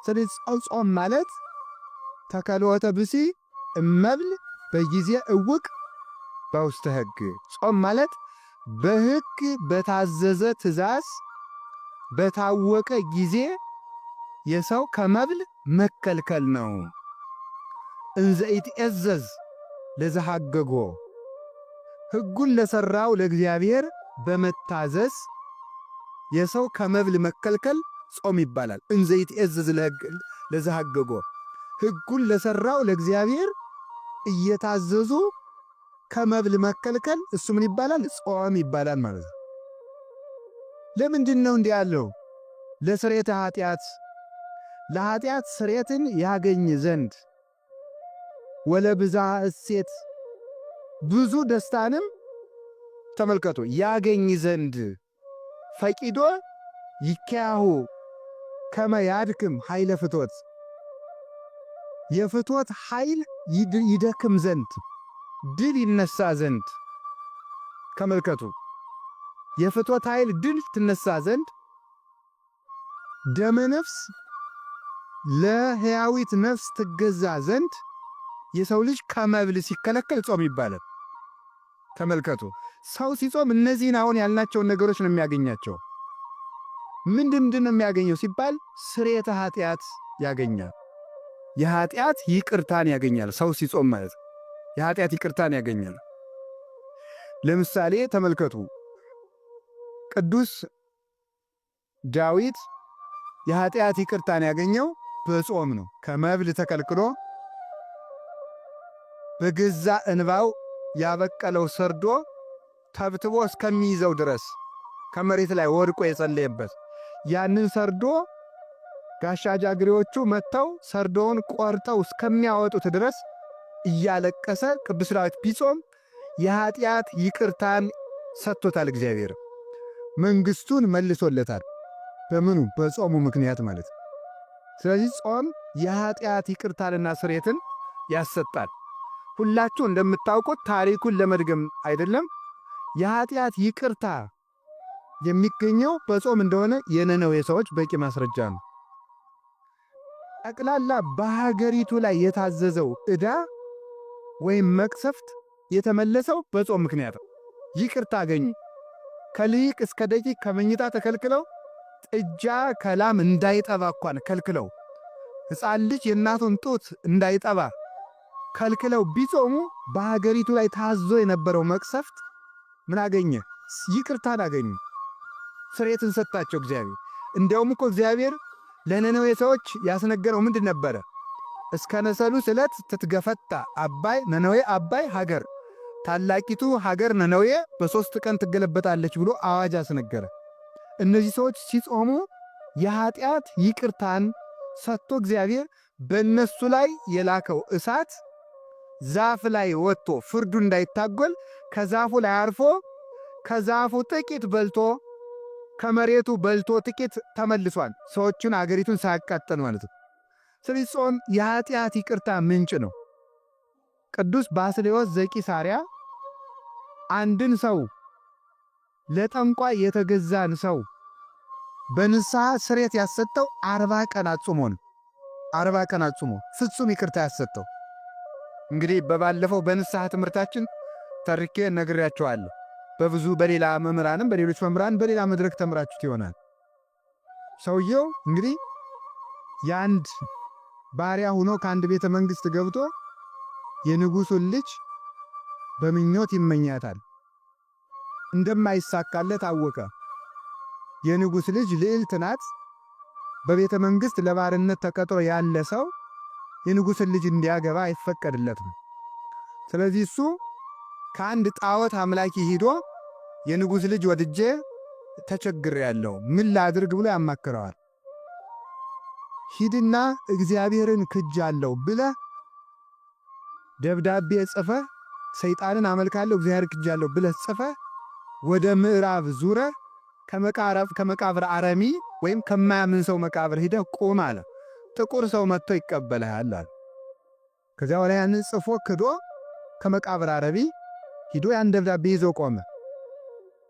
ስለዚህ ጾም ማለት ተከልወተ ብሲ እመብል በጊዜ እውቅ በውስተ ሕግ። ጾም ማለት በሕግ በታዘዘ ትእዛዝ በታወቀ ጊዜ የሰው ከመብል መከልከል ነው። እንዘ ይትዔዘዝ ለዘሐገጎ ሕጉን ለሠራው ለእግዚአብሔር በመታዘዝ የሰው ከመብል መከልከል ጾም ይባላል። እንዘ ይትዔዘዝ ለዘሐገጎ ሕጉን ለሠራው ለእግዚአብሔር እየታዘዙ ከመብል መከልከል እሱ ምን ይባላል? ጾም ይባላል ማለት ነው። ለምንድን ነው እንዲህ ያለው? ለስርየተ ኃጢአት፣ ለኃጢአት ስርየትን ያገኝ ዘንድ ወለብዝኃ እሴት ብዙ ደስታንም ተመልከቱ ያገኝ ዘንድ ፈቂዶ ይካያሁ ከመ ያድክም ኃይለ ፍትወት የፍትወት ኃይል ይደክም ዘንድ ድል ይነሳ ዘንድ ተመልከቱ የፍትወት ኃይል ድል ትነሳ ዘንድ ደመ ነፍስ ለሕያዊት ነፍስ ትገዛ ዘንድ የሰው ልጅ ከመብል ሲከለከል ጾም ይባላል። ተመልከቱ ሰው ሲጾም እነዚህን አሁን ያልናቸውን ነገሮች ነው የሚያገኛቸው። ምንድን ነው የሚያገኘው ሲባል ስርየተ ኃጢአት ያገኛል። የኃጢአት ይቅርታን ያገኛል። ሰው ሲጾም ማለት የኃጢአት ይቅርታን ያገኛል። ለምሳሌ ተመልከቱ ቅዱስ ዳዊት የኃጢአት ይቅርታን ያገኘው በጾም ነው። ከመብል ተከልክሎ በገዛ እንባው ያበቀለው ሰርዶ ተብትቦ እስከሚይዘው ድረስ ከመሬት ላይ ወድቆ የጸለየበት ያንን ሰርዶ ጋሻ ጃግሬዎቹ መጥተው ሰርዶውን ቆርጠው እስከሚያወጡት ድረስ እያለቀሰ ቅዱስ ዳዊት ቢጾም የኃጢአት ይቅርታን ሰጥቶታል። እግዚአብሔር መንግሥቱን መልሶለታል። በምኑ? በጾሙ ምክንያት ማለት። ስለዚህ ጾም የኃጢአት ይቅርታንና ስርየትን ያሰጣል። ሁላችሁ እንደምታውቁት ታሪኩን ለመድገም አይደለም፣ የኃጢአት ይቅርታ የሚገኘው በጾም እንደሆነ የነነዌ ሰዎች በቂ ማስረጃ ነው። ጠቅላላ በሀገሪቱ ላይ የታዘዘው ዕዳ ወይም መቅሰፍት የተመለሰው በጾም ምክንያት ነው። ይቅርታ አገኙ። ከልሂቅ እስከ ደቂቅ ከመኝታ ተከልክለው ጥጃ ከላም እንዳይጠባ እንኳን ከልክለው ሕፃን ልጅ የእናቱን ጡት እንዳይጠባ ከልክለው ቢጾሙ በሀገሪቱ ላይ ታዞ የነበረው መቅሰፍት ምን አገኘ? ይቅርታን አገኙ። ስርየትን ሰጣቸው እግዚአብሔር። እንዲያውም እኮ እግዚአብሔር ለነነዌ ሰዎች ያስነገረው ምንድን ነበረ? እስከ ነሰሉ ስለት ትትገፈታ አባይ ነነዌ አባይ ሀገር ታላቂቱ ሀገር ነነዌ በ3 ቀን ትገለበጣለች ብሎ አዋጅ አስነገረ። እነዚህ ሰዎች ሲጾሙ የኃጢአት ይቅርታን ሰጥቶ እግዚአብሔር በእነሱ ላይ የላከው እሳት ዛፍ ላይ ወጥቶ ፍርዱ እንዳይታጎል ከዛፉ ላይ አርፎ ከዛፉ ጥቂት በልቶ ከመሬቱ በልቶ ጥቂት ተመልሷል። ሰዎቹን አገሪቱን ሳያቃጠል ማለት ነው። ስለዚህ ጾም የኃጢአት ይቅርታ ምንጭ ነው። ቅዱስ ባስልዮስ ዘቂሳርያ አንድን ሰው ለጠንቋይ የተገዛን ሰው በንስሐ ስርየት ያሰጠው 40 ቀን አጽሞ ነው። 40 ቀን አጽሞ ፍጹም ይቅርታ ያሰጠው። እንግዲህ በባለፈው በንስሐ ትምህርታችን ተርኬ ነግሬያቸዋለሁ። በብዙ በሌላ መምህራንም በሌሎች መምህራን በሌላ መድረክ ተምራችሁት ይሆናል። ሰውየው እንግዲህ የአንድ ባሪያ ሆኖ ከአንድ ቤተ መንግሥት ገብቶ የንጉሡን ልጅ በምኞት ይመኛታል። እንደማይሳካለት አወቀ። የንጉሥ ልጅ ልዕልት ናት። በቤተ መንግሥት ለባርነት ተቀጥሮ ያለ ሰው የንጉሥን ልጅ እንዲያገባ አይፈቀድለትም። ስለዚህ እሱ ከአንድ ጣዖት አምላኪ ሂዶ የንጉሥ ልጅ ወድጄ ተቸግሬአለሁ ምን ላድርግ ብሎ ያማክረዋል። ሂድና እግዚአብሔርን ክጃለሁ ብለህ ደብዳቤ ጽፈህ ሰይጣንን አመልካለሁ እግዚአብሔር ክጃለሁ ብለህ ጽፈህ ወደ ምዕራብ ዙረህ ከመቃብር አረሚ ወይም ከማያምን ሰው መቃብር ሂደህ ቁም አለ። ጥቁር ሰው መጥቶ ይቀበልሃል አለ። ከዚያ በኋላ ያንን ጽፎ ክዶ ከመቃብር አረቢ ሂዶ ያን ደብዳቤ ይዞ ቆመ።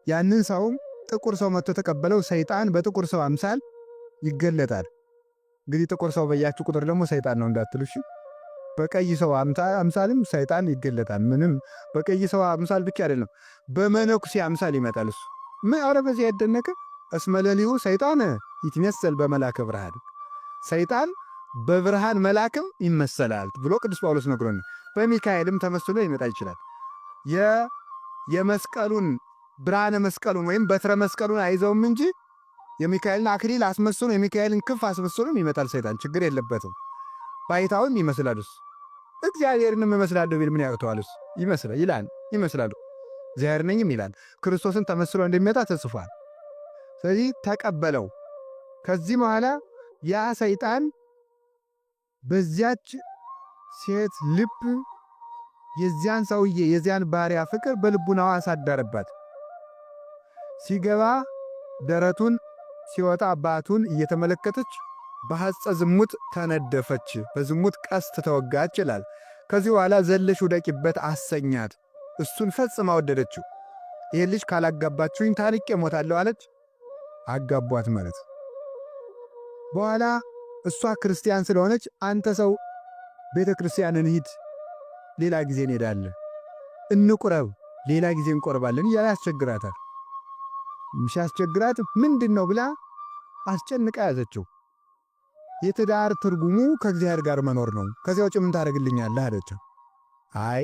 ያንን ሰውም ጥቁር ሰው መጥቶ ተቀበለው። ሰይጣን በጥቁር ሰው አምሳል ይገለጣል። እንግዲህ ጥቁር ሰው በያችሁ ቁጥር ደግሞ ሰይጣን ነው እንዳትሉሽ። በቀይ ሰው አምሳልም ሰይጣን ይገለጣል። ምንም በቀይ ሰው አምሳል ብቻ አይደለም፣ በመነኩሴ አምሳል ይመጣል እሱ። ምን አረ በዚህ ያደነቀ እስመለሊሁ ሰይጣን ይትመሰል በመላከ ብርሃን፣ ሰይጣን በብርሃን መላክም ይመሰላል ብሎ ቅዱስ ጳውሎስ ነግሮን፣ በሚካኤልም ተመስሎ ይመጣ ይችላል። የመስቀሉን ብርሃነ መስቀሉን ወይም በትረ መስቀሉን አይዘውም እንጂ የሚካኤልን አክሊል አስመስሎ የሚካኤልን ክፍ አስመስሎም ይመጣል ሰይጣን፣ ችግር የለበትም። ባይታውን ይመስላል እሱ። እግዚአብሔርንም እመስላለሁ ቢል ምን ያቅተዋል? እሱ ይመስላል ይላል፣ ይመስላል እግዚአብሔር ነኝም ይላል። ክርስቶስን ተመስሎ እንደሚመጣ ተጽፏል። ስለዚህ ተቀበለው። ከዚህ በኋላ ያ ሰይጣን በዚያች ሴት ልብ የዚያን ሰውዬ የዚያን ባሪያ ፍቅር በልቡናዋ አሳደረባት። ሲገባ ደረቱን ሲወጣ አባቱን እየተመለከተች በሐፀ ዝሙት ተነደፈች፣ በዝሙት ቀስት ተወጋች ይላል። ከዚህ በኋላ ዘለሽ ውደቂበት አሰኛት። እሱን ፈጽማ ወደደችው። ይህ ልጅ ካላጋባችሁኝ ታንቄ እሞታለሁ አለች። አጋቧት ማለት በኋላ እሷ ክርስቲያን ስለሆነች አንተ ሰው ቤተ ክርስቲያንን ሂድ፣ ሌላ ጊዜ እንሄዳለን፣ እንቁረብ፣ ሌላ ጊዜ እንቆርባለን እያለ ያስቸግራታል። ሲያስቸግራት ምንድን ነው ብላ አስጨንቃ ያዘችው። የትዳር ትርጉሙ ከእግዚአብሔር ጋር መኖር ነው፣ ከዚያ ውጭ ምን ታደርግልኛለህ አለችው። አይ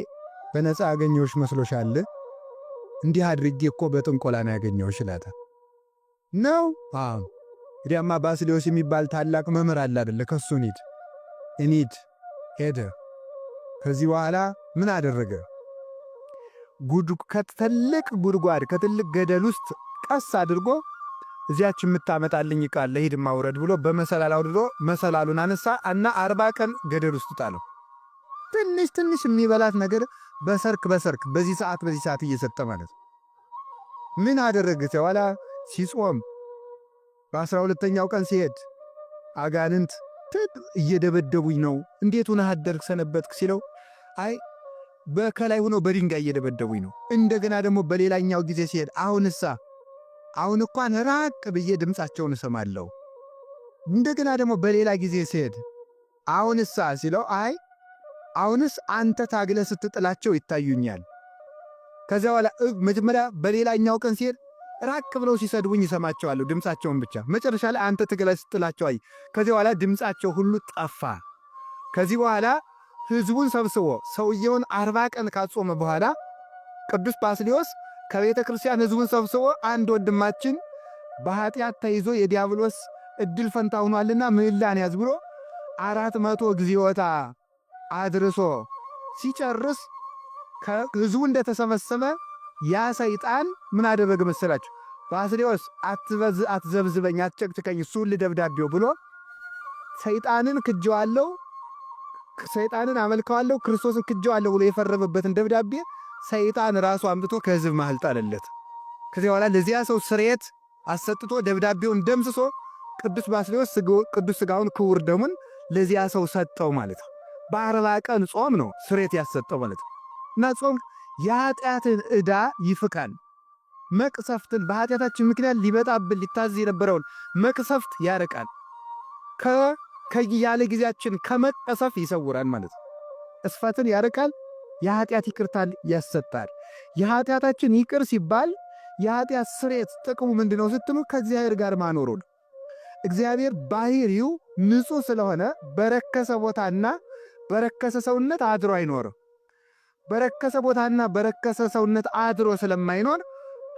በነፃ አገኘሁሽ መስሎሻል? እንዲህ አድርጌ እኮ በጥንቆላ ነው ያገኘሁሽ ይላታል። ነው እንግዲያማ ባስልዮስ የሚባል ታላቅ መምህር አለ አይደለ? ከሱ እንሂድ ሄደ። ከዚህ በኋላ ምን አደረገ? ከትልቅ ጉድጓድ ከትልቅ ገደል ውስጥ ቀስ አድርጎ እዚያች የምታመጣልኝ ቃል ለሂድ ማውረድ ብሎ በመሰላል አውርዶ መሰላሉን አነሳ እና 40 ቀን ገደል ውስጥ ጣለው። ትንሽ ትንሽ የሚበላት ነገር በሰርክ በዚህ ሰዓት እየሰጠ ማለት ምን አደረገ? በኋላ ሲጾም በ12ኛው ቀን ሲሄድ አጋንንት እየደበደቡኝ ነው፣ እንዴት ሆነህ አደርክ ሰነበትክ ሲለው፣ አይ በከላይ ሆኖ በድንጋይ እየደበደቡኝ ነው። እንደገና ደግሞ በሌላኛው ጊዜ ሲሄድ አሁን እንኳን ራቅ ብዬ ድምፃቸውን እሰማለሁ። እንደገና ደግሞ በሌላ ጊዜ ሲሄድ አሁንሳ ሲለው፣ አይ አሁንስ አንተ ታግለ ስትጥላቸው ይታዩኛል። ከዚያ በኋላ መጀመሪያ በሌላኛው ቀን ሲሄድ ራቅ ብለው ሲሰድቡኝ ይሰማቸዋለሁ ድምፃቸውን ብቻ። መጨረሻ ላይ አንተ ትግለ ስትጥላቸው አይ። ከዚህ በኋላ ድምፃቸው ሁሉ ጠፋ። ከዚህ በኋላ ሕዝቡን ሰብስቦ ሰውየውን 40 ቀን ካጾመ በኋላ ቅዱስ ባስልዮስ ከቤተ ክርስቲያን ሕዝቡን ሰብስቦ አንድ ወንድማችን በኃጢአት ተይዞ የዲያብሎስ እድል ፈንታ ሆኗልና ምህላን ያዝ ብሎ 400 እግዚኦታ አድርሶ ሲጨርስ ከሕዝቡ እንደተሰበሰበ ያ ሰይጣን ምን አደረገ መሰላችሁ? ባስልዮስ አትዘብዝበኝ፣ አትጨቅጭቀኝ፣ እሱን ልደብዳቤው ብሎ ሰይጣንን ክጀዋለሁ፣ ሰይጣንን አመልከዋለሁ፣ ክርስቶስን ክጀዋለሁ ብሎ የፈረመበትን ደብዳቤ ሰይጣን ራሱ አምጥቶ ከሕዝብ መሃል ጣለለት። ከዚህ በኋላ ለዚያ ሰው ስርየት አሰጥቶ ደብዳቤውን ደምስሶ ቅዱስ ባስልዮስ ቅዱስ ሥጋውን ክቡር ደሙን ለዚያ ሰው ሰጠው ማለት ነው። በ40 ቀን ጾም ነው ስርየት ያሰጠው ማለት ነው። እና ጾም የኃጢአትን ዕዳ ይፍቃል። መቅሰፍትን በኃጢአታችን ምክንያት ሊመጣብን ሊታዝ የነበረውን መቅሰፍት ያርቃል። ያለ ጊዜያችን ከመቀሰፍ ይሰውራል ማለት ነው። እስፋትን ያርቃል። የኃጢአት ይቅርታን ያሰጣል። የኃጢአታችን ይቅር ሲባል የኃጢአት ስርየት ጥቅሙ ምንድነው ስትሉ ከእግዚአብሔር ጋር ማኖሩ ነው። እግዚአብሔር ባህሪው ንጹሕ ስለሆነ በረከሰ ቦታና በረከሰ ሰውነት አድሮ አይኖርም። በረከሰ ቦታና በረከሰ ሰውነት አድሮ ስለማይኖር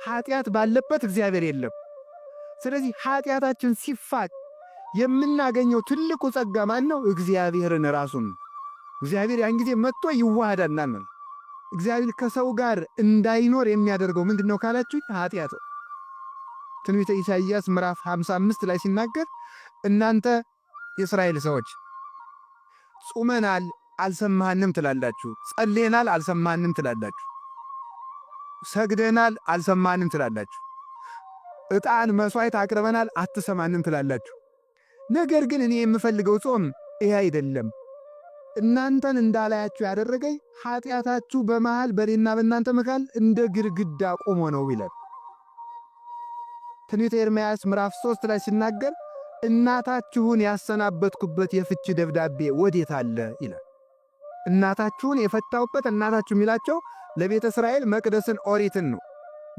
ኃጢአት ባለበት እግዚአብሔር የለም። ስለዚህ ኃጢአታችን ሲፋቅ የምናገኘው ትልቁ ጸጋ ማን ነው? እግዚአብሔርን ራሱን። እግዚአብሔር ያን ጊዜ መጥቶ ይዋሃዳናል። እግዚአብሔር ከሰው ጋር እንዳይኖር የሚያደርገው ምንድነው ካላችሁ ኃጢአት። ትንቢተ ኢሳይያስ ምዕራፍ 55 ላይ ሲናገር እናንተ የእስራኤል ሰዎች ጾመናል አልሰማንም ትላላችሁ፣ ጸልየናል አልሰማንም ትላላችሁ፣ ሰግደናል አልሰማንም ትላላችሁ፣ ዕጣን መስዋዕት አቅርበናል አትሰማንም ትላላችሁ። ነገር ግን እኔ የምፈልገው ጾም ይሄ አይደለም። እናንተን እንዳላያችሁ ያደረገኝ ኃጢአታችሁ በመሃል በእኔና በእናንተ መካከል እንደ ግድግዳ ቆሞ ነው ይላል። ትንቢተ ኤርምያስ ምዕራፍ 3 ላይ ሲናገር እናታችሁን ያሰናበትኩበት የፍች ደብዳቤ ወዴት አለ ይላል። እናታችሁን የፈታውበት እናታችሁ የሚላቸው ለቤተ እስራኤል መቅደስን ኦሪትን ነው፣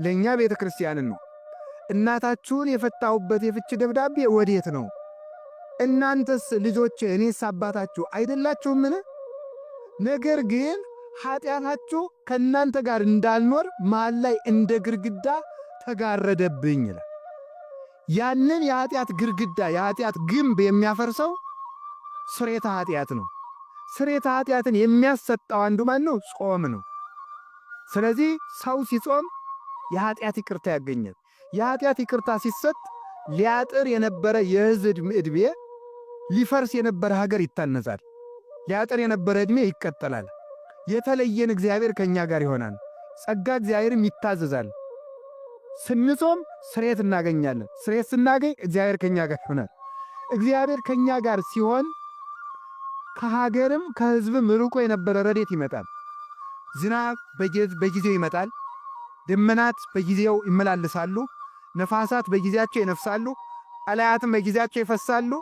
ለእኛ ቤተ ክርስቲያንን ነው። እናታችሁን የፈታውበት የፍች ደብዳቤ ወዴት ነው? እናንተስ ልጆቼ እኔስ አባታችሁ አይደላችሁምን? ነገር ግን ኃጢአታችሁ ከእናንተ ጋር እንዳልኖር መሃል ላይ እንደ ግርግዳ ተጋረደብኝ ይላል። ያንን የኃጢአት ግርግዳ የኃጢአት ግንብ የሚያፈርሰው ስርየተ ኃጢአት ነው። ስርየተ ኃጢአትን የሚያሰጠው አንዱ ማን ነው? ጾም ነው። ስለዚህ ሰው ሲጾም የኃጢአት ይቅርታ ያገኛል። የኃጢአት ይቅርታ ሲሰጥ ሊያጥር የነበረ የሕዝብ ዕድሜ ሊፈርስ የነበረ ሀገር ይታነጻል። ሊያጥር የነበረ ዕድሜ ይቀጠላል። የተለየን እግዚአብሔር ከእኛ ጋር ይሆናል። ጸጋ እግዚአብሔርም ይታዘዛል። ስንጾም ስርየት እናገኛለን። ስርየት ስናገኝ እግዚአብሔር ከእኛ ጋር ይሆናል። እግዚአብሔር ከእኛ ጋር ሲሆን ከሀገርም ከሕዝብም ርቆ የነበረ ረድኤት ይመጣል። ዝናብ በጊዜው ይመጣል። ደመናት በጊዜው ይመላለሳሉ። ነፋሳት በጊዜያቸው ይነፍሳሉ። ቀላያትም በጊዜያቸው ይፈሳሉ።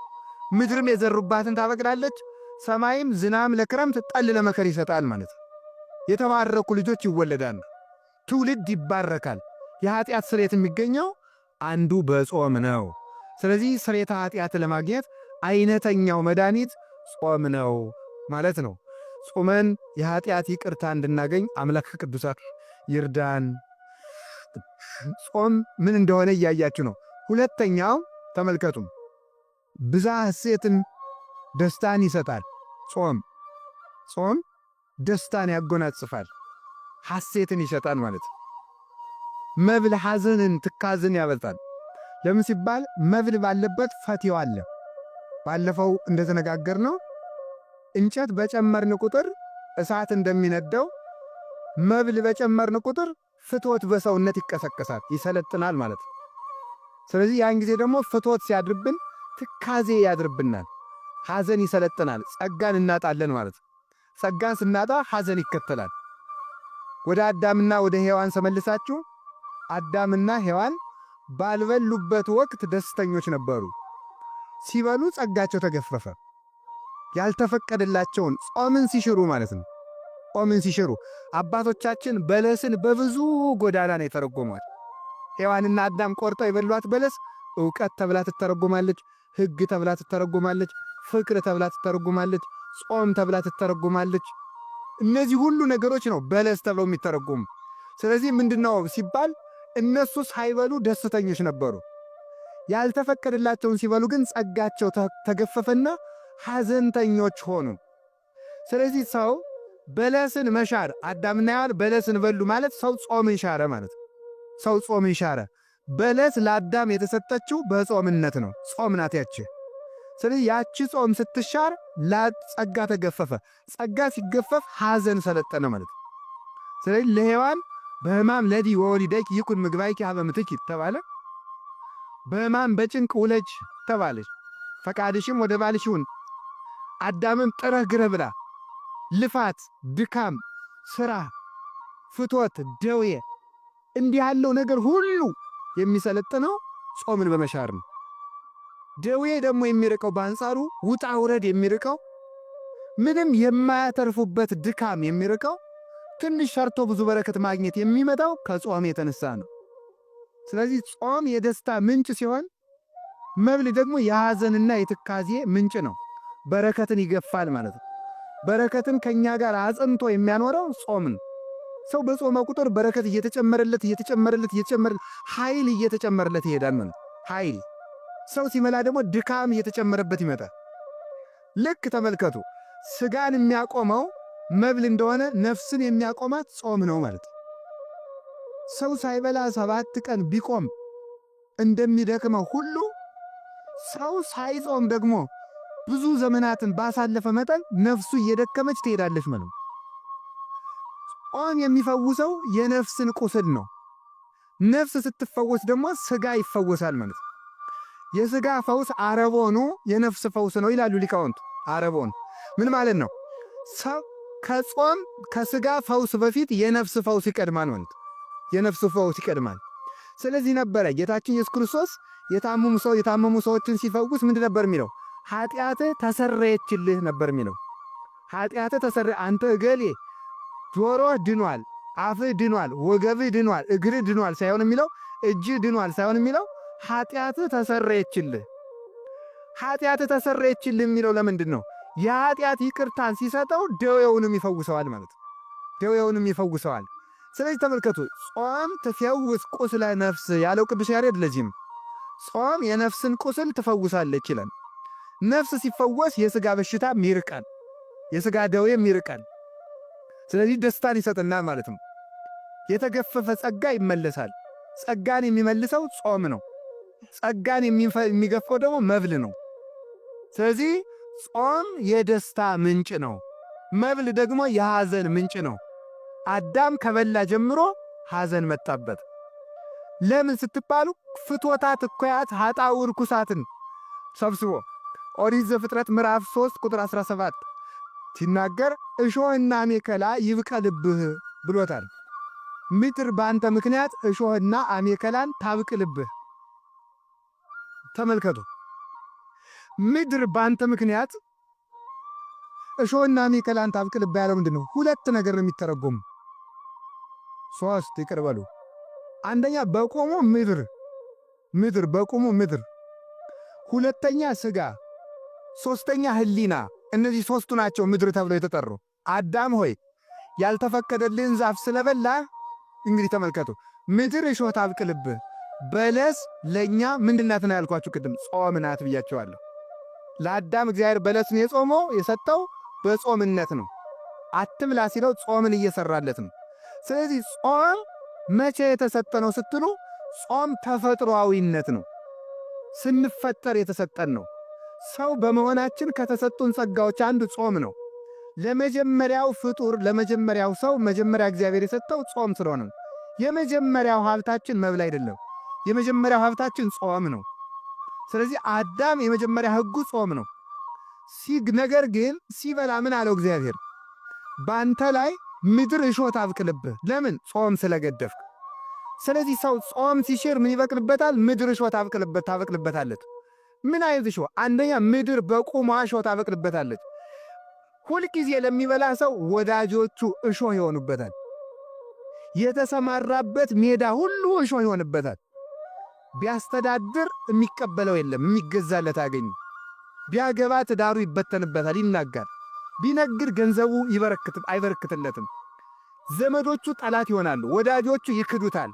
ምድርም የዘሩባትን ታበቅላለች። ሰማይም ዝናም ለክረምት ጠል ለመከር ይሰጣል ማለት ነው። የተባረኩ ልጆች ይወለዳሉ። ትውልድ ይባረካል። የኃጢአት ስርየት የሚገኘው አንዱ በጾም ነው። ስለዚህ ስርየተ ኃጢአት ለማግኘት አይነተኛው መድኃኒት ጾም ነው ማለት ነው። ጾመን የኃጢአት ይቅርታ እንድናገኝ አምላክ ቅዱሳት ይርዳን። ጾም ምን እንደሆነ እያያችሁ ነው። ሁለተኛው ተመልከቱም፣ ብዛ ሐሴትን ደስታን ይሰጣል። ጾም ደስታን ያጎናጽፋል፣ ሐሴትን ይሰጣል ማለት ነው። መብል ሐዘንን ትካዝን ያበጣል። ለምን ሲባል መብል ባለበት ፈትዮ አለ። ባለፈው እንደተነጋገርነው እንጨት በጨመርን ቁጥር እሳት እንደሚነደው መብል በጨመርን ቁጥር ፍትወት በሰውነት ይቀሰቀሳል፣ ይሰለጥናል ማለት ነው። ስለዚህ ያን ጊዜ ደግሞ ፍትወት ሲያድርብን ትካዜ ያድርብናል፣ ሐዘን ይሰለጥናል፣ ጸጋን እናጣለን ማለት ነው። ጸጋን ስናጣ ሐዘን ይከተላል። ወደ አዳምና ወደ ሔዋን ተመልሳችሁ አዳምና ሔዋን ባልበሉበት ወቅት ደስተኞች ነበሩ። ሲበሉ ጸጋቸው ተገፈፈ። ያልተፈቀደላቸውን ጾምን ሲሽሩ ማለት ነው። ጾምን ሲሽሩ አባቶቻችን በለስን በብዙ ጎዳና ነው የተረጎሟት። ሔዋንና አዳም ቆርጠው የበሏት በለስ ዕውቀት ተብላ ትተረጎማለች፣ ሕግ ተብላ ትተረጎማለች፣ ፍቅር ተብላ ትተረጎማለች፣ ጾም ተብላ ትተረጎማለች። እነዚህ ሁሉ ነገሮች ነው በለስ ተብለው የሚተረጎሙ። ስለዚህ ምንድነው ሲባል እነሱ ሳይበሉ ደስተኞች ነበሩ። ያልተፈቀደላቸውን ሲበሉ ግን ጸጋቸው ተገፈፈና ሐዘንተኞች ሆኑ። ስለዚህ ሰው በለስን መሻር፣ አዳምና ሔዋን በለስን በሉ ማለት ሰው ጾምን ሻረ ማለት ነው። ሰው ጾምን ሻረ። በለስ ለአዳም የተሰጠችው በጾምነት ነው። ጾም ናት ያቺ። ስለዚህ ያቺ ጾም ስትሻር ጸጋ ተገፈፈ። ጸጋ ሲገፈፍ ሐዘን ሰለጠነ ማለት ነው። ስለዚህ ለሔዋን በሕማም ለዲ ወወሊደኪ ይኩን ምግባይኪ ኀበ ምትኪ ተባለ። በሕማም በጭንቅ ውለጅ ተባለች። ፈቃድሽም ወደ ባልሽ ይሁን። አዳምም ጥረህ ግረህ ብላ። ልፋት፣ ድካም፣ ሥራ፣ ፍትወት፣ ደዌ እንዲህ ያለው ነገር ሁሉ የሚሰለጥነው ጾምን በመሻር ነው። ደዌ ደግሞ የሚርቀው በአንጻሩ ውጣ ውረድ የሚርቀው ምንም የማያተርፉበት ድካም የሚርቀው ትንሽ ሰርቶ ብዙ በረከት ማግኘት የሚመጣው ከጾም የተነሳ ነው። ስለዚህ ጾም የደስታ ምንጭ ሲሆን መብል ደግሞ የሐዘንና የትካዜ ምንጭ ነው። በረከትን ይገፋል ማለት ነው። በረከትን ከኛ ጋር አጽንቶ የሚያኖረው ጾም ነው። ሰው በጾመ ቁጥር በረከት እየተጨመረለት ኃይል እየተጨመረለት ይሄዳል ማለት ነው። ኃይል ሰው ሲመላ ደግሞ ድካም እየተጨመረበት ይመጣል። ልክ ተመልከቱ፣ ስጋን የሚያቆመው መብል እንደሆነ ነፍስን የሚያቆማት ጾም ነው ማለት ነው። ሰው ሳይበላ 7 ቀን ቢቆም እንደሚደክመው ሁሉ ሰው ሳይጾም ደግሞ ብዙ ዘመናትን ባሳለፈ መጠን ነፍሱ እየደከመች ትሄዳለች ማለት ነው። ጾም የሚፈውሰው የነፍስን ቁስል ነው። ነፍስ ስትፈወስ ደግሞ ስጋ ይፈወሳል ማለት ነው። የስጋ ፈውስ አረቦኑ የነፍስ ፈውስ ነው ይላሉ ሊቃውንቱ። አረቦኑ ምን ማለት ነው? ሰው ከጾም ከስጋ ፈውስ በፊት የነፍስ ፈውስ ይቀድማል ማለት ነው። የነፍስ ፈውስ ይቀድማል። ስለዚህ ነበረ ጌታችን ኢየሱስ ክርስቶስ የታመሙ ሰዎችን ሲፈውስ ምንድን ነበር የሚለው? ኃጢአትህ ተሰረየችልህ ነበር የሚለው። ኃጢአትህ ተሰረየ። አንተ እገሌ ጆሮህ ድኗል፣ አፍህ ድኗል፣ ወገብህ ድኗል፣ እግርህ ድኗል ሳይሆን የሚለው እጅህ ድኗል ሳይሆን የሚለው ኃጢአትህ ተሰረየችልህ። ኃጢአትህ ተሰረየችልህ የሚለው ለምንድን ነው? የኃጢአት ይቅርታን ሲሰጠው ደዌውንም ይፈውሰዋል ማለት ነው። ደዌውንም ይፈውሰዋል። ስለዚህ ተመልከቱ፣ ጾም ትፈውስ ቁስለ ነፍስ ያለው ቅዱስ ያሬድ ለዚህም ጾም የነፍስን ቁስል ትፈውሳለች ይላል። ነፍስ ሲፈወስ የሥጋ በሽታም ይርቃል፣ የሥጋ ደዌም ይርቃል። ስለዚህ ደስታን ይሰጥናል ማለት ነው። የተገፈፈ ጸጋ ይመለሳል። ጸጋን የሚመልሰው ጾም ነው። ጸጋን የሚገፈው ደግሞ መብል ነው። ስለዚህ ጾም የደስታ ምንጭ ነው፣ መብል ደግሞ የሐዘን ምንጭ ነው። አዳም ከበላ ጀምሮ ሐዘን መጣበት። ለምን ስትባሉ ፍትወታት እኩያት ኃጣው ርኩሳትን ሰብስቦ ኦሪት ዘፍጥረት ምዕራፍ 3 ቁጥር 17 ሲናገር እሾህና አሜከላ ይብቀልብህ ብሎታል። ምድር በአንተ ምክንያት እሾህና አሜከላን ታብቅልብህ። ተመልከቱ፣ ምድር በአንተ ምክንያት እሾህና አሜከላን ታብቅልብህ ያለው ምንድን ነው? ሁለት ነገር ነው የሚተረጎም። ሶስት ይቅር በሉ። አንደኛ በቆሙ ምድር በቆሙ ምድር፣ ሁለተኛ ሥጋ፣ ሶስተኛ ህሊና። እነዚህ ሶስቱ ናቸው ምድር ተብለው የተጠሩ። አዳም ሆይ ያልተፈቀደልህን ዛፍ ስለበላ እንግዲህ ተመልከቱ፣ ምድር እሾህ ታብቅልብህ። በለስ ለእኛ ምንድናት ነው ያልኳችሁ ቅድም? ጾም ናት ብያቸዋለሁ። ለአዳም እግዚአብሔር በለስን የጾመው የሰጠው በጾምነት ነው። አትብላ ሲለው ጾምን እየሰራለት ነው። ስለዚህ ጾም መቼ የተሰጠ ነው ስትሉ፣ ጾም ተፈጥሯዊነት ነው። ስንፈጠር የተሰጠን ነው። ሰው በመሆናችን ከተሰጡን ጸጋዎች አንዱ ጾም ነው። ለመጀመሪያው ፍጡር ለመጀመሪያው ሰው መጀመሪያ እግዚአብሔር የሰጠው ጾም ስለሆነ ነው። የመጀመሪያው ሀብታችን መብል አይደለም። የመጀመሪያው ሀብታችን ጾም ነው። ስለዚህ አዳም የመጀመሪያ ሕጉ ጾም ነው። ነገር ግን ሲበላ ምን አለው እግዚአብሔር? ባንተ ላይ ምድር እሾህ ታብቅልብህ። ለምን? ጾም ስለገደፍክ። ስለዚህ ሰው ጾም ሲሽር ምን ይበቅልበታል? ምድር እሾህ ታበቅልበታለች። ምን አይነት እሾህ? አንደኛ ምድር በቁሟ እሾህ ታበቅልበታለች። ሁልጊዜ ለሚበላ ሰው ወዳጆቹ እሾህ ይሆኑበታል። የተሰማራበት ሜዳ ሁሉ እሾህ ይሆንበታል። ቢያስተዳድር የሚቀበለው የለም፣ የሚገዛለት አገኝ። ቢያገባ ትዳሩ ይበተንበታል፣ ይናጋል። ቢነግር ገንዘቡ አይበረክትለትም። ዘመዶቹ ጠላት ይሆናሉ፣ ወዳጆቹ ይክዱታል።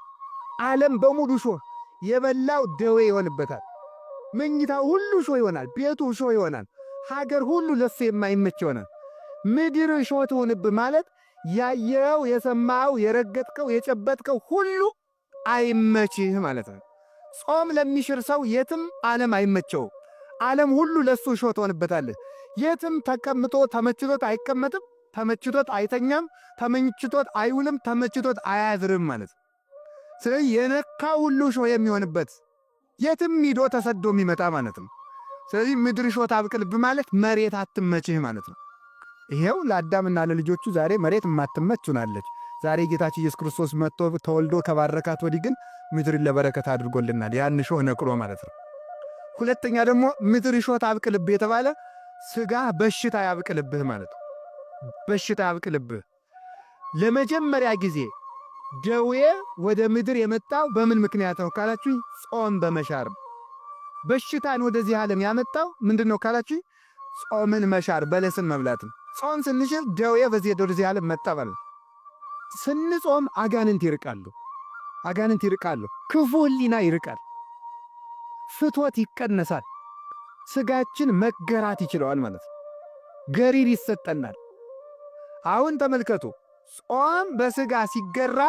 ዓለም በሙሉ እሾህ፣ የበላው ደዌ ይሆንበታል። መኝታው ሁሉ እሾህ ይሆናል፣ ቤቱ እሾህ ይሆናል። ሀገር ሁሉ ለሱ የማይመች ይሆናል። ምድር እሾህ ትሆንብህ ማለት ያየኸው፣ የሰማኸው፣ የረገጥከው፣ የጨበጥከው ሁሉ አይመችህ ማለት ነው። ጾም ለሚሽር ሰው የትም ዓለም አይመቸው። ዓለም ሁሉ ለሱ እሾህ ትሆንበታለህ። የትም ተቀምጦ ተመችቶት አይቀመጥም፣ ተመችቶት አይተኛም፣ ተመችቶት አይውልም፣ ተመችቶት አያድርም ማለት። ስለዚህ የነካ ሁሉ እሾህ የሚሆንበት የትም ሂዶ ተሰዶ የሚመጣ ማለት ነው። ስለዚህ ምድር እሾህ ታብቅልብህ ማለት መሬት አትመችህ ማለት ነው። ይሄው ለአዳምና ለልጆቹ ዛሬ መሬት የማትመች ሆናለች። ዛሬ ጌታችን ኢየሱስ ክርስቶስ መጥቶ ተወልዶ ከባረካት ወዲህ ግን ምድርን ለበረከት አድርጎልናል። ያን እሾህ ነቅሎ ማለት ነው። ሁለተኛ ደግሞ ምድር እሾህ ታብቅልብህ የተባለ ሥጋ በሽታ ያብቅልብህ ማለት ነው። በሽታ ያብቅልብህ። ለመጀመሪያ ጊዜ ደዌ ወደ ምድር የመጣው በምን ምክንያት ነው ካላችሁ፣ ጾም በመሻር። በሽታን ወደዚህ ዓለም ያመጣው ምንድን ነው ካላችሁ፣ ጾምን መሻር፣ በለስን መብላትም። ጾም ስንሽር ደዌ ወደዚህ ዓለም መጣ ማለት። ስንጾም አጋንንት ይርቃሉ፣ ክፉ ሕሊና ይርቃል፣ ፍትወት ይቀነሳል፣ ሥጋችን መገራት ይችለዋል ማለት ነው። ገሪር ይሰጠናል። አሁን ተመልከቱ፣ ጾም በሥጋ ሲገራ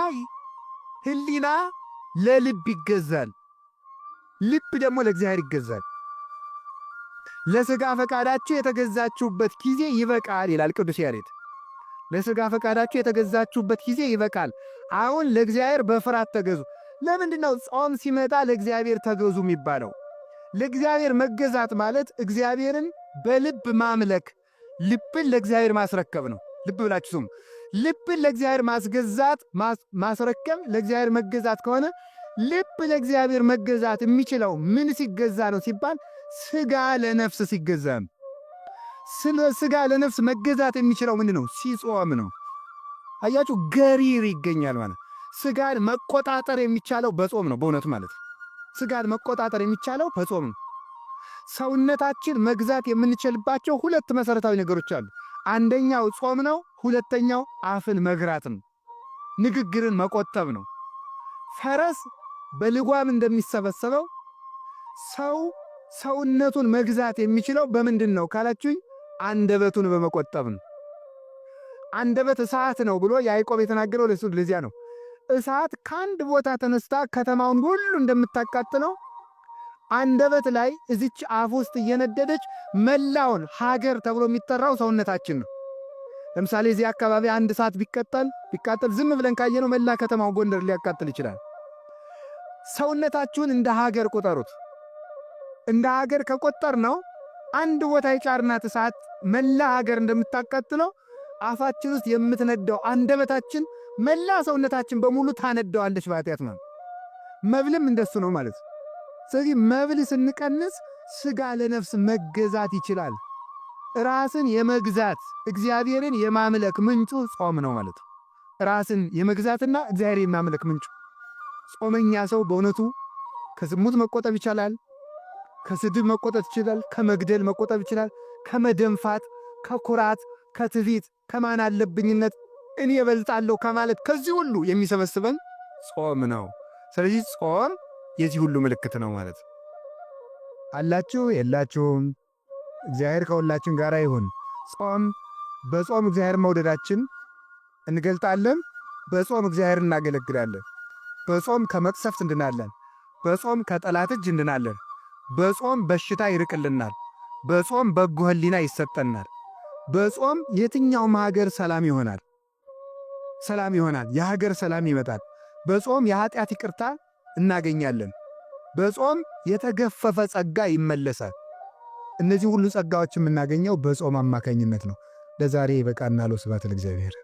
ሕሊና ለልብ ይገዛል፣ ልብ ደግሞ ለእግዚአብሔር ይገዛል። ለሥጋ ፈቃዳችሁ የተገዛችሁበት ጊዜ ይበቃል ይላል ቅዱስ ያሬድ። ለሥጋ ፈቃዳችሁ የተገዛችሁበት ጊዜ ይበቃል። አሁን ለእግዚአብሔር በፍርሃት ተገዙ። ለምንድን ነው ጾም ሲመጣ ለእግዚአብሔር ተገዙ የሚባለው? ለእግዚአብሔር መገዛት ማለት እግዚአብሔርን በልብ ማምለክ፣ ልብን ለእግዚአብሔር ማስረከብ ነው። ልብ ብላችሁ ስሙ። ልብን ለእግዚአብሔር ማስገዛት ማስረከብ ለእግዚአብሔር መገዛት ከሆነ ልብ ለእግዚአብሔር መገዛት የሚችለው ምን ሲገዛ ነው ሲባል ሥጋ ለነፍስ ሲገዛ ነው። ሥጋ ለነፍስ መገዛት የሚችለው ምንድን ነው? ሲጾም ነው። አያችሁ፣ ገሪር ይገኛል ማለት። ሥጋን መቆጣጠር የሚቻለው በጾም ነው። በእውነቱ ማለት ሥጋን መቆጣጠር የሚቻለው በጾም ነው። ሰውነታችን መግዛት የምንችልባቸው ሁለት መሠረታዊ ነገሮች አሉ። አንደኛው ጾም ነው። ሁለተኛው አፍን መግራት ነው። ንግግርን መቆጠብ ነው። ፈረስ በልጓም እንደሚሰበሰበው ሰው ሰውነቱን መግዛት የሚችለው በምንድን ነው ካላችሁኝ፣ አንደበቱን በመቆጠብ ነው። አንደበት እሳት ነው ብሎ ያዕቆብ የተናገረው ለዚያ ነው። እሳት ከአንድ ቦታ ተነስታ ከተማውን ሁሉ እንደምታቃጥለው አንደበት ላይ እዚች አፍ ውስጥ እየነደደች መላውን ሀገር ተብሎ የሚጠራው ሰውነታችን ነው። ለምሳሌ እዚህ አካባቢ አንድ እሳት ቢቃጠል ዝም ብለን ካየነው መላ ከተማው ጎንደር ሊያቃጥል ይችላል። ሰውነታችሁን እንደ ሀገር ቁጠሩት። እንደ ሀገር ከቆጠር ነው አንድ ቦታ የጫርናት እሳት መላ ሀገር እንደምታቃጥለው አፋችን ውስጥ የምትነደው አንደበታችን መላ ሰውነታችን በሙሉ ታነደዋለች በኃጢአት ነው። መብልም እንደሱ ነው ማለት። ስለዚህ መብል ስንቀንስ ሥጋ ለነፍስ መገዛት ይችላል። ራስን የመግዛት እግዚአብሔርን የማምለክ ምንጩ ጾም ነው ማለት። ራስን የመግዛትና እግዚአብሔርን የማምለክ ምንጩ ጾመኛ ሰው በእውነቱ ከዝሙት መቆጠብ ይችላል፣ ከስድብ መቆጠብ ይችላል፣ ከመግደል መቆጠብ ይችላል፣ ከመደንፋት፣ ከኩራት፣ ከትዕቢት፣ ከማን አለብኝነት እኔ እበልጣለሁ ከማለት ከዚህ ሁሉ የሚሰበስበን ጾም ነው። ስለዚህ ጾም የዚህ ሁሉ ምልክት ነው ማለት አላችሁ የላችሁም። እግዚአብሔር ከሁላችን ጋር ይሁን። በጾም እግዚአብሔር መውደዳችን እንገልጣለን። በጾም እግዚአብሔር እናገለግላለን። በጾም ከመቅሰፍት እንድናለን። በጾም ከጠላት እጅ እንድናለን። በጾም በሽታ ይርቅልናል። በጾም በጎ ሕሊና ይሰጠናል። በጾም የትኛውም ሀገር ሰላም ይሆናል። የሀገር ሰላም ይመጣል። በጾም የኃጢአት ይቅርታ እናገኛለን። በጾም የተገፈፈ ጸጋ ይመለሳል። እነዚህ ሁሉ ጸጋዎች የምናገኘው በጾም አማካኝነት ነው። ለዛሬ በቃና። ስብሐት ለእግዚአብሔር።